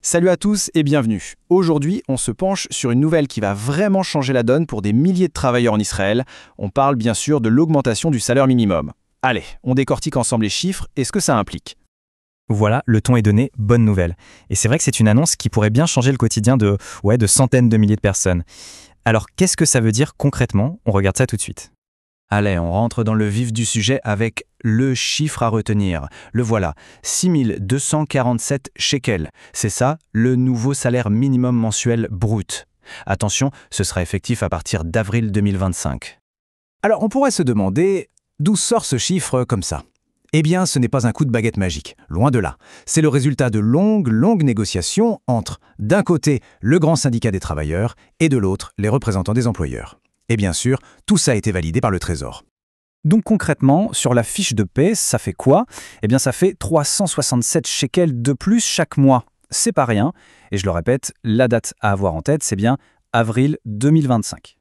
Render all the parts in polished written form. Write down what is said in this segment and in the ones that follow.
Salut à tous et bienvenue. Aujourd'hui, on se penche sur une nouvelle qui va vraiment changer la donne pour des milliers de travailleurs en Israël. On parle bien sûr de l'augmentation du salaire minimum. Allez, on décortique ensemble les chiffres et ce que ça implique. Voilà, le ton est donné, bonne nouvelle. Et c'est vrai que c'est une annonce qui pourrait bien changer le quotidien de centaines de milliers de personnes. Alors, qu'est-ce que ça veut dire concrètement? On regarde ça tout de suite. Allez, on rentre dans le vif du sujet avec le chiffre à retenir. Le voilà, 6 247 shekels. C'est ça, le nouveau salaire minimum mensuel brut. Attention, ce sera effectif à partir d'avril 2025. Alors, on pourrait se demander d'où sort ce chiffre comme ça? Eh bien, ce n'est pas un coup de baguette magique, loin de là. C'est le résultat de longues négociations entre, d'un côté, le grand syndicat des travailleurs et de l'autre, les représentants des employeurs. Et bien sûr, tout ça a été validé par le Trésor. Donc concrètement, sur la fiche de paie, ça fait quoi? Eh bien, ça fait 367 shekels de plus chaque mois. C'est pas rien. Et je le répète, la date à avoir en tête, c'est bien avril 2025.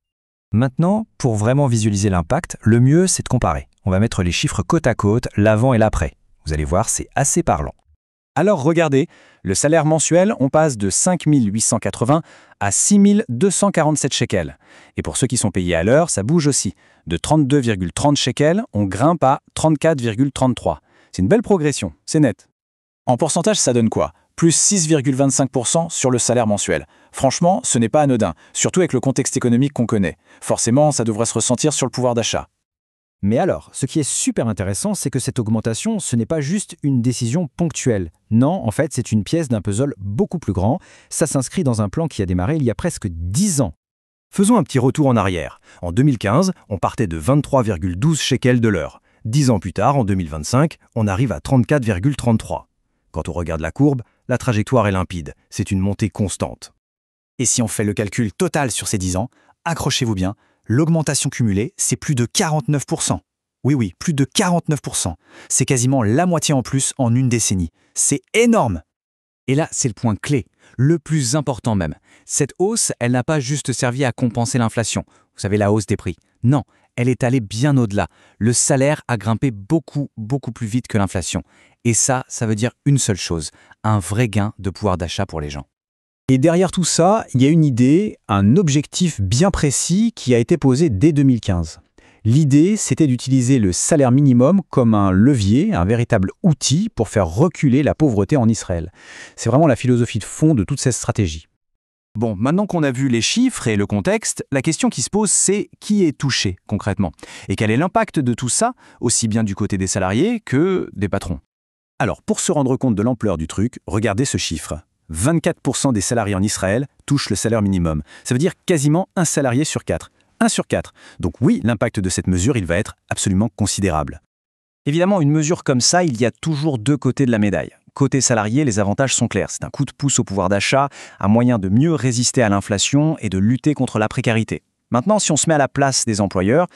Maintenant, pour vraiment visualiser l'impact, le mieux, c'est de comparer. On va mettre les chiffres côte à côte, l'avant et l'après. Vous allez voir, c'est assez parlant. Alors regardez, le salaire mensuel, on passe de 5 880 à 6 247 shekels. Et pour ceux qui sont payés à l'heure, ça bouge aussi. De 32,30 shekels, on grimpe à 34,33. C'est une belle progression, c'est net. En pourcentage, ça donne quoi? Plus 6,25% sur le salaire mensuel. Franchement, ce n'est pas anodin, surtout avec le contexte économique qu'on connaît. Forcément, ça devrait se ressentir sur le pouvoir d'achat. Mais alors, ce qui est super intéressant, c'est que cette augmentation, ce n'est pas juste une décision ponctuelle. Non, en fait, c'est une pièce d'un puzzle beaucoup plus grand. Ça s'inscrit dans un plan qui a démarré il y a presque 10 ans. Faisons un petit retour en arrière. En 2015, on partait de 23,12 shekels de l'heure. 10 ans plus tard, en 2025, on arrive à 34,33. Quand on regarde la courbe, la trajectoire est limpide. C'est une montée constante. Et si on fait le calcul total sur ces 10 ans, accrochez-vous bien, l'augmentation cumulée, c'est plus de 49%. Oui, plus de 49%. C'est quasiment la moitié en plus en une décennie. C'est énorme! Et là, c'est le point clé, le plus important même. Cette hausse, elle n'a pas juste servi à compenser l'inflation. Vous savez, la hausse des prix. Non, elle est allée bien au-delà. Le salaire a grimpé beaucoup plus vite que l'inflation. Et ça veut dire une seule chose, un vrai gain de pouvoir d'achat pour les gens. Et derrière tout ça, il y a une idée, un objectif bien précis qui a été posé dès 2015. L'idée, c'était d'utiliser le salaire minimum comme un levier, un véritable outil pour faire reculer la pauvreté en Israël. C'est vraiment la philosophie de fond de toute cette stratégie. Bon, maintenant qu'on a vu les chiffres et le contexte, la question qui se pose, c'est qui est touché concrètement? Et quel est l'impact de tout ça, aussi bien du côté des salariés que des patrons? Alors, pour se rendre compte de l'ampleur du truc, regardez ce chiffre. 24% des salariés en Israël touchent le salaire minimum. Ça veut dire quasiment un salarié sur 4. 1 sur 4. Donc oui, l'impact de cette mesure, il va être absolument considérable. Évidemment, une mesure comme ça, il y a toujours deux côtés de la médaille. Côté salarié, les avantages sont clairs. C'est un coup de pouce au pouvoir d'achat, un moyen de mieux résister à l'inflation et de lutter contre la précarité. Maintenant, si on se met à la place des employeurs,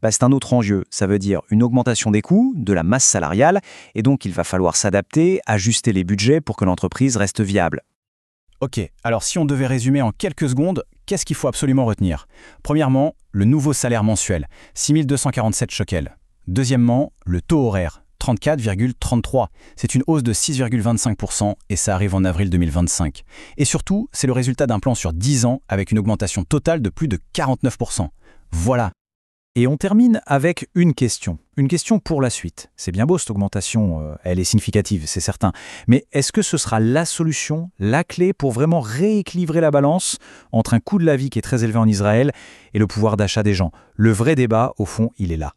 c'est un autre enjeu. Ça veut dire une augmentation des coûts, de la masse salariale, et donc il va falloir s'adapter, ajuster les budgets pour que l'entreprise reste viable. Ok, alors si on devait résumer en quelques secondes, qu'est-ce qu'il faut absolument retenir? Premièrement, le nouveau salaire mensuel, 6 247 shekels. Deuxièmement, le taux horaire, 34,33. C'est une hausse de 6,25% et ça arrive en avril 2025. Et surtout, c'est le résultat d'un plan sur 10 ans avec une augmentation totale de plus de 49%. Voilà. Et on termine avec une question pour la suite. C'est bien beau cette augmentation, elle est significative, c'est certain. Mais est-ce que ce sera la solution, la clé pour vraiment rééquilibrer la balance entre un coût de la vie qui est très élevé en Israël et le pouvoir d'achat des gens? Le vrai débat, au fond, il est là.